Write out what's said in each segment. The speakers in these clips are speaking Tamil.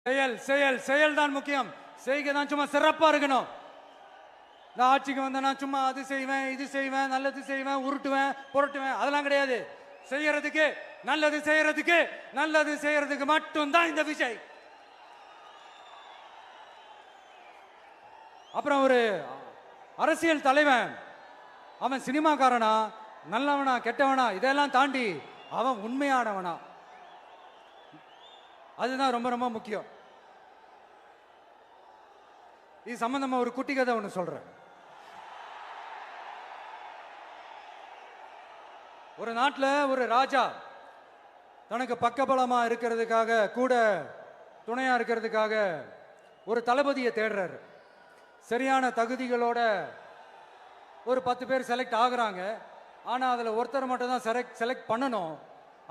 செயல் செயல் செயல் தான் முக்கியம். செய்க தான் சும்மா சிறப்பா இருக்கணும். நான் ஆட்சிக்கு வந்தேன்னா சும்மா அது செய்வேன் இது செய்வேன் நல்லது செய்வேன் உருட்டுவேன் புரட்டுவேன் அதெல்லாம் கிடையாது. செய்யறதுக்கு நல்லது செய்யறதுக்கு நல்லது செய்யறதுக்கு மட்டும்தான் இந்த விஜய். அப்புறம் ஒரு அரசியல் தலைவன் அவன் சினிமாக்காரனா நல்லவனா கெட்டவனா இதெல்லாம் தாண்டி அவன் உண்மையானவனா, அதுதான் ரொம்ப ரொம்ப முக்கியம். இது சம்பந்தமா ஒரு குட்டி கதை ஒன்று சொல்றேன். ஒரு நாட்டில் ஒரு ராஜா தனக்கு பக்கபலமா இருக்கிறதுக்காக கூட துணையா இருக்கிறதுக்காக ஒரு தளபதியை தேடுறாரு. சரியான தகுதிகளோட ஒரு 10 பேர் செலக்ட் ஆகுறாங்க. ஆனால் அதில் ஒருத்தர் மட்டும் தான் செலக்ட் பண்ணணும்.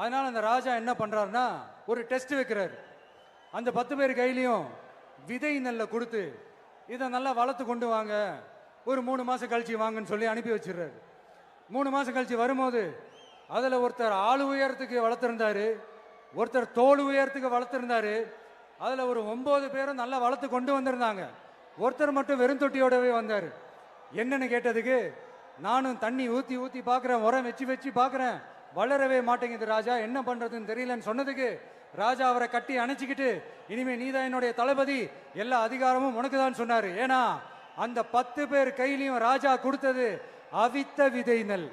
அதனால அந்த ராஜா என்ன பண்றாருன்னா ஒரு டெஸ்ட் வைக்கிறாரு. அந்த 10 பேர் கையிலையும் விதை நெல்லை கொடுத்து இதை நல்லா வளர்த்து கொண்டு வாங்க, ஒரு 3 மாசம் கழிச்சு வாங்கன்னு சொல்லி அனுப்பி வச்சிடுறாரு. 3 மாசம் கழிச்சு வரும்போது அதில் ஒருத்தர் ஆள் உயரத்துக்கு வளர்த்துருந்தாரு, ஒருத்தர் தோல் உயரத்துக்கு வளர்த்துருந்தாரு. அதில் ஒரு 9 பேரும் நல்லா வளர்த்து கொண்டு வந்திருந்தாங்க. ஒருத்தர் மட்டும் வெறும் தொட்டியோடவே வந்தார். என்னன்னு கேட்டதுக்கு, நானும் தண்ணி ஊற்றி ஊற்றி பார்க்குறேன், உரம் வச்சு வச்சு பார்க்குறேன், வளரவே மாட்டேங்குது ராஜா, என்ன பண்ணுறதுன்னு தெரியலன்னு சொன்னதுக்கு ராஜா அவரை கட்டி அணைச்சிக்கிட்டு, இனிமே நீதான் என்னுடைய தளபதி, எல்லா அதிகாரமும் உனக்கு தான் சொன்னார். ஏன்னா அந்த 10 பேர் கையிலையும் ராஜா கொடுத்தது அவித்த விதை நெல்,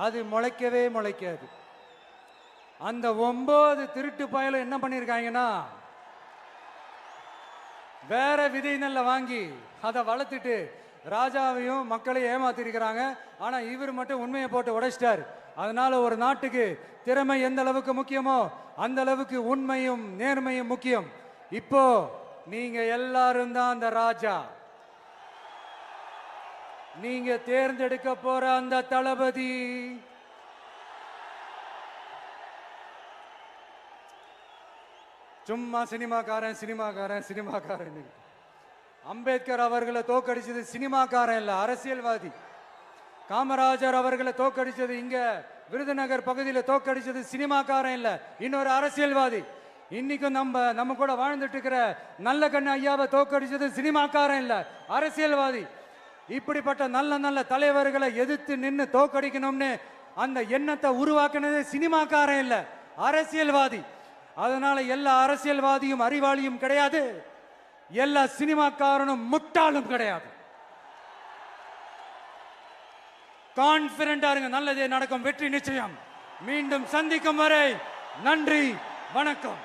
அது முளைக்கவே முளைக்காது. அந்த 9 திருட்டு பயலும் என்ன பண்ணியிருக்காங்கன்னா வேற விதை நெல்லை வாங்கி அதை வளர்த்துட்டு ராஜாவையும் மக்களையும் ஏமாத்திருக்கிறாங்க. ஆனா இவர் மட்டும் உண்மையை போட்டு உடைச்சிட்டார். அதனால ஒரு நாட்டுக்கு திறமை எந்த அளவுக்கு முக்கியமோ அந்த அளவுக்கு உண்மையும் நேர்மையும் முக்கியம். இப்போ நீங்க எல்லாரும் தான் அந்த ராஜா. நீங்க தேர்ந்தெடுக்க போற அந்த தளபதி சும்மா சினிமாக்காரன் சினிமாக்காரன் சினிமாக்காரன். அம்பேத்கர் அவர்களை தோக்கடிச்சது சினிமாக்காரன் இல்ல, அரசியல்வாதி. காமராஜர் அவர்களை தோக்கடிச்சது இங்க விருதுநகர் பகுதியில் தோக்கடிச்சது சினிமாக்காரன் இல்ல, இன்னொரு அரசியல்வாதி. இன்னைக்கும் நம்ம கூட வாழ்ந்துட்டு இருக்கிற நல்ல கண்ணு ஐயாவை தோக்கடிச்சது சினிமாக்காரன் இல்ல, அரசியல்வாதி. இப்படிப்பட்ட நல்ல நல்ல தலைவர்களை எதிர்த்து நின்று தோக்கடிக்கணும்னு அந்த எண்ணத்தை உருவாக்குனது சினிமாக்காரன் இல்ல, அரசியல்வாதி. அதனால எல்லா அரசியல்வாதியும் அறிவாளியும் கிடையாது, எல்லா சினிமாக்காரனும் முட்டாளும் கிடையாது. கான்பிடண்டா இருங்க, நல்லதே நடக்கும், வெற்றி நிச்சயம். மீண்டும் சந்திக்கும் வரை நன்றி, வணக்கம்.